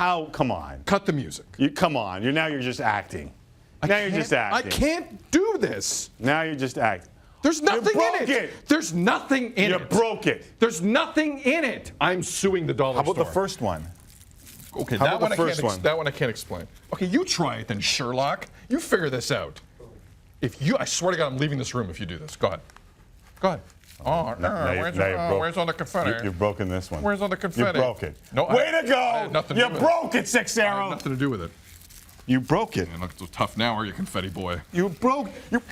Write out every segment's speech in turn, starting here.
How? Come on. Cut the music. Come on. You're just acting. You're just acting. I can't do this. Now you're just acting. There's nothing in it. There's nothing in it. You broke it. There's nothing in it. I'm suing the dollar store. How about the first one? Okay, How about the first one? That one I can't explain. Okay, you try it then, Sherlock. You figure this out. I swear to God, I'm leaving this room if you do this. Go ahead. Go ahead. Oh, where's all the confetti? You've broken this one. Where's all the confetti? You broke it. No, Way to go! You broke it, Six I Arrow. had nothing to do with it. You broke it. You look so tough now, are you, confetti boy? You broke it. That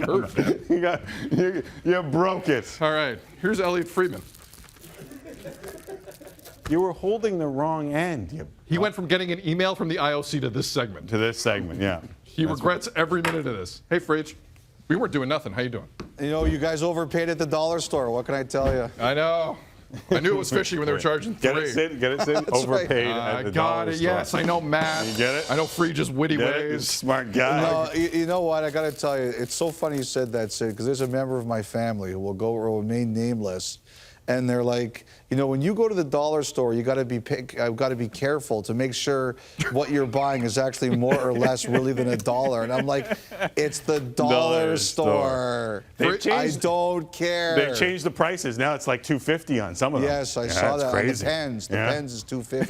hurt. You broke it. All right, here's Elliotte Friedman. You were holding the wrong end. He went from getting an email from the IOC to this segment. Yeah. He regrets every minute of this. Hey, Frage. We weren't doing nothing. How you doing? You know, you guys overpaid at the dollar store. What can I tell you? I know. I knew it was fishy when they were charging $3. Get it, Sid? Overpaid at the dollar store. Yes, I know math. You get it? I know Frage's witty ways. Smart guy. No, you know what? I got to tell you, it's so funny you said that, Sid, because there's a member of my family who will remain nameless. And they're like, you know, when you go to the dollar store, you got to be careful to make sure what you're buying is actually more or less really than $1. And I'm like, it's the dollar store. I don't care. They changed the prices. Now it's like $2.50 on some of them. Yes, I saw that. Crazy. The pens. The pens is $2.50.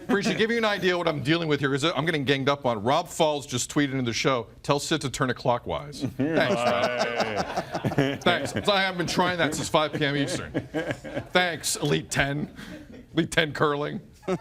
Frage, to give you an idea what I'm dealing with here, is I'm getting ganged up on. Rob Falls just tweeted in the show, tell Sid to turn it clockwise. Thanks, Rob. Thanks. I haven't been trying that since 5 p.m. Eastern. Thanks, Elite 10 curling. All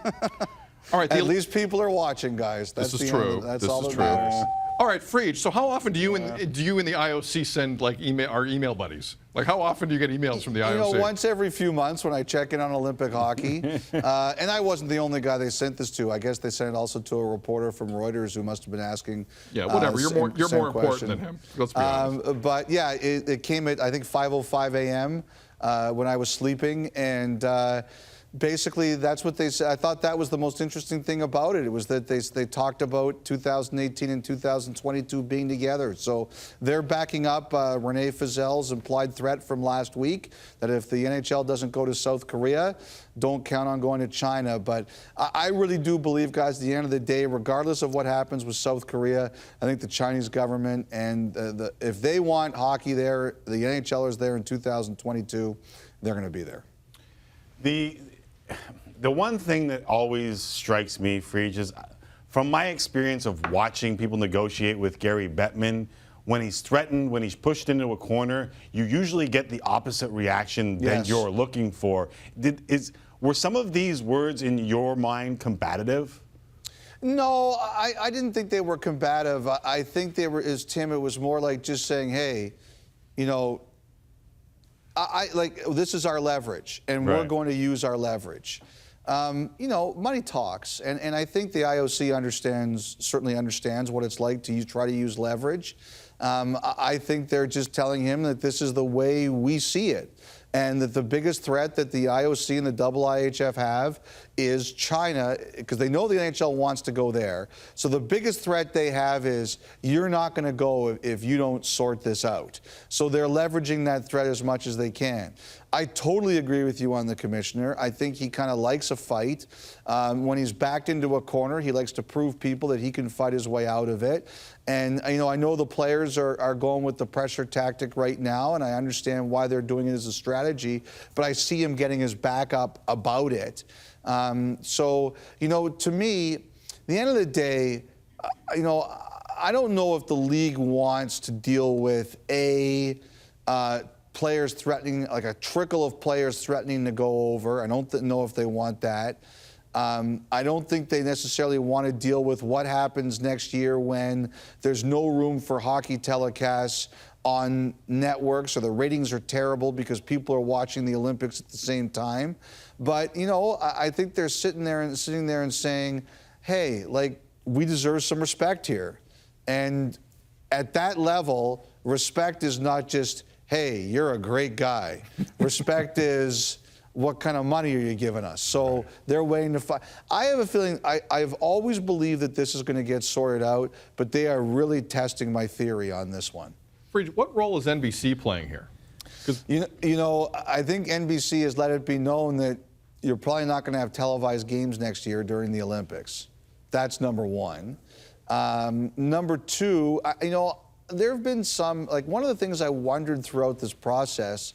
right. At least people are watching, guys. That's this is true. That's all that matters. All right, Frage. So how often do you and the IOC send like our email buddies? Like how often do you get emails from the IOC? You know, once every few months when I check in on Olympic hockey. And I wasn't the only guy they sent this to. I guess they sent it also to a reporter from Reuters who must have been asking. Yeah, whatever. You're more important than him. Let's be honest. But yeah, it came at I think 5:05 a.m. When I was sleeping, and basically that's what they said. I thought that was the most interesting thing about it. It was that they talked about 2018 and 2022 being together. So they're backing up Renee Fizel's implied threat from last week that if the NHL doesn't go to South Korea, don't count on going to China. But I really do believe, guys, at the end of the day, regardless of what happens with South Korea, I think the Chinese government and if they want hockey there, the NHLers there in 2022, they're going to be there. The one thing that always strikes me, Frage, is from my experience of watching people negotiate with Gary Bettman, when he's threatened, when he's pushed into a corner, you usually get the opposite reaction than you're looking for. Were some of these words in your mind combative? No, I didn't think they were combative. I think they were, as Tim, it was more like just saying, hey, you know, this is our leverage, and we're going to use our leverage. You know, money talks, and I think the IOC certainly understands what it's like to try to use leverage. I think they're just telling him that this is the way we see it, and that the biggest threat that the IOC and the IIHF have is China, because they know the NHL wants to go there. So the biggest threat they have is you're not going to go if you don't sort this out. So they're leveraging that threat as much as they can. I totally agree with you on the commissioner. I think he kind of likes a fight. When he's backed into a corner, he likes to prove people that he can fight his way out of it. And, you know, I know the players are going with the pressure tactic right now, and I understand why they're doing it as a strategy, but I see him getting his back up about it. So, you know, to me, at the end of the day, you know, I don't know if the league wants to deal with players threatening, like a trickle of players threatening to go over. I don't know if they want that. I don't think they necessarily want to deal with what happens next year when there's no room for hockey telecasts on networks, or the ratings are terrible because people are watching the Olympics at the same time. But, you know, I think they're sitting there and saying, hey, like, we deserve some respect here. And at that level, respect is not just, hey, you're a great guy. Respect is, what kind of money are you giving us? So they're waiting to fight. I have a feeling, I've always believed that this is going to get sorted out, but they are really testing my theory on this one. Frage, what role is NBC playing here? You know, I think NBC has let it be known that, you're probably not going to have televised games next year during the Olympics. That's number one. Number two, there have been some, like one of the things I wondered throughout this process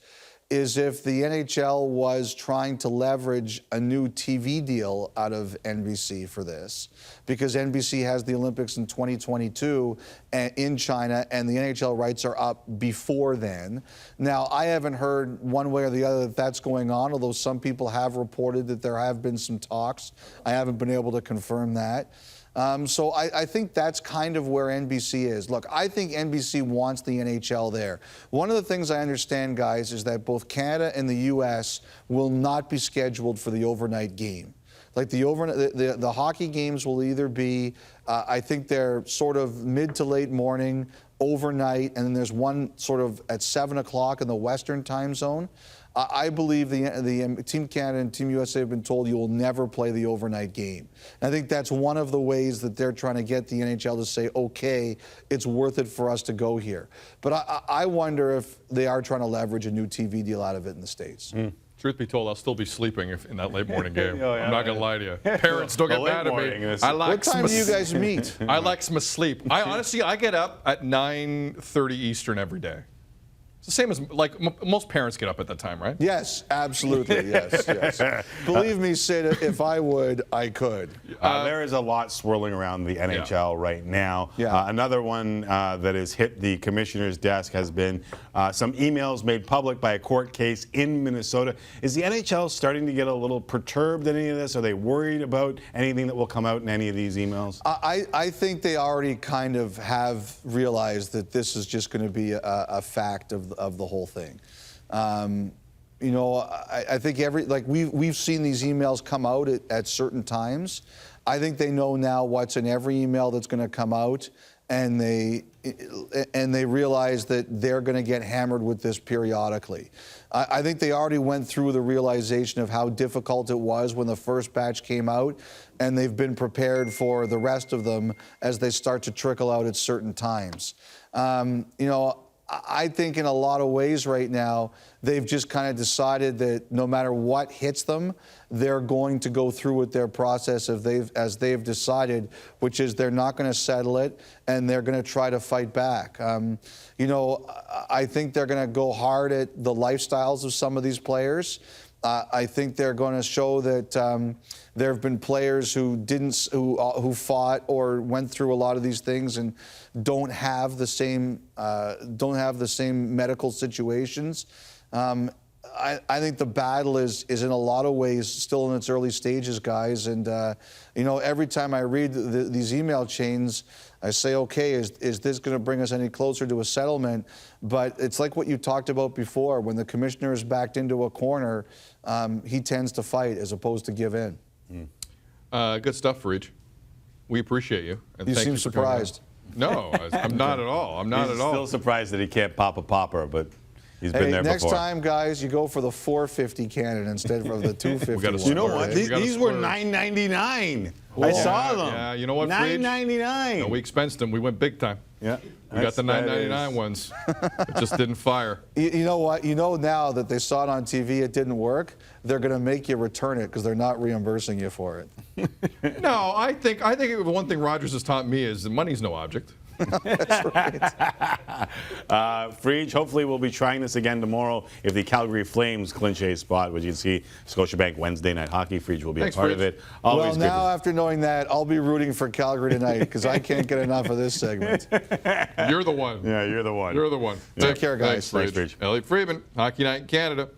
is if the NHL was trying to leverage a new TV deal out of NBC for this, because NBC has the Olympics in 2022 in China, and the NHL rights are up before then. Now, I haven't heard one way or the other that that's going on, although some people have reported that there have been some talks. I haven't been able to confirm that. So I think that's kind of where NBC is. Look, I think NBC wants the NHL there. One of the things I understand, guys, is that both Canada and the U.S. will not be scheduled for the overnight game. Like the hockey games will either be, I think they're sort of mid to late morning, overnight, and then there's one sort of at 7 o'clock in the Western time zone. I believe the Team Canada and Team USA have been told you will never play the overnight game. And I think that's one of the ways that they're trying to get the NHL to say, okay, it's worth it for us to go here. But I wonder if they are trying to leverage a new TV deal out of it in the States. Truth be told, I'll still be sleeping in that late morning game. I'm not going to lie to you. Parents, don't get mad at me. What time do you guys meet? I like some sleep. I get up at 9:30 Eastern every day. It's the same as, like, most parents get up at that time, right? Yes, absolutely, yes. Believe me, Sid, if I would, I could. There is a lot swirling around the NHL right now. Another one that has hit the commissioner's desk has been some emails made public by a court case in Minnesota. Is the NHL starting to get a little perturbed in any of this? Are they worried about anything that will come out in any of these emails? I think they already kind of have realized that this is just going to be a fact of the whole thing. I think we've seen these emails come out at certain times. I think they know now what's in every email that's going to come out, and they realize that they're going to get hammered with this periodically. I think they already went through the realization of how difficult it was when the first batch came out, and they've been prepared for the rest of them as they start to trickle out at certain times. I think in a lot of ways right now, they've just kind of decided that no matter what hits them, they're going to go through with their process as they've decided, which is they're not going to settle it, and they're going to try to fight back. I think they're going to go hard at the lifestyles of some of these players. I think they're going to show that there have been players who fought or went through a lot of these things and don't have the same medical situations. I think the battle is in a lot of ways still in its early stages, guys. And every time I read these email chains, I say, okay, is this going to bring us any closer to a settlement? But it's like what you talked about before. When the commissioner is backed into a corner, he tends to fight as opposed to give in. Good stuff, Freach. We appreciate you. And you seem surprised. No, I'm not at all. I'm not at all. Still surprised that he can't pop a popper, but he's been there next before. Next time, guys, you go for the 450 Canada instead of the 250. You know what? These were $9.99. I saw them. Yeah, you know what, $9.99. No, we expensed them. We went big time. Yeah. We got the $9.99 ones. It just didn't fire. You know what? You know now that they saw it on TV, it didn't work. They're going to make you return it because they're not reimbursing you for it. No, I think one thing Rogers has taught me is that money's no object. That's right. Freach, hopefully we'll be trying this again tomorrow if the Calgary Flames clinch a spot, which you can see Scotiabank Wednesday Night Hockey. Freach will be a part of it. Always well, now after knowing that, I'll be rooting for Calgary tonight because I can't get enough of this segment. You're the one. Yeah, you're the one. You're the one. Take care, guys. Thanks, Freach. Elliotte Friedman, Hockey Night in Canada.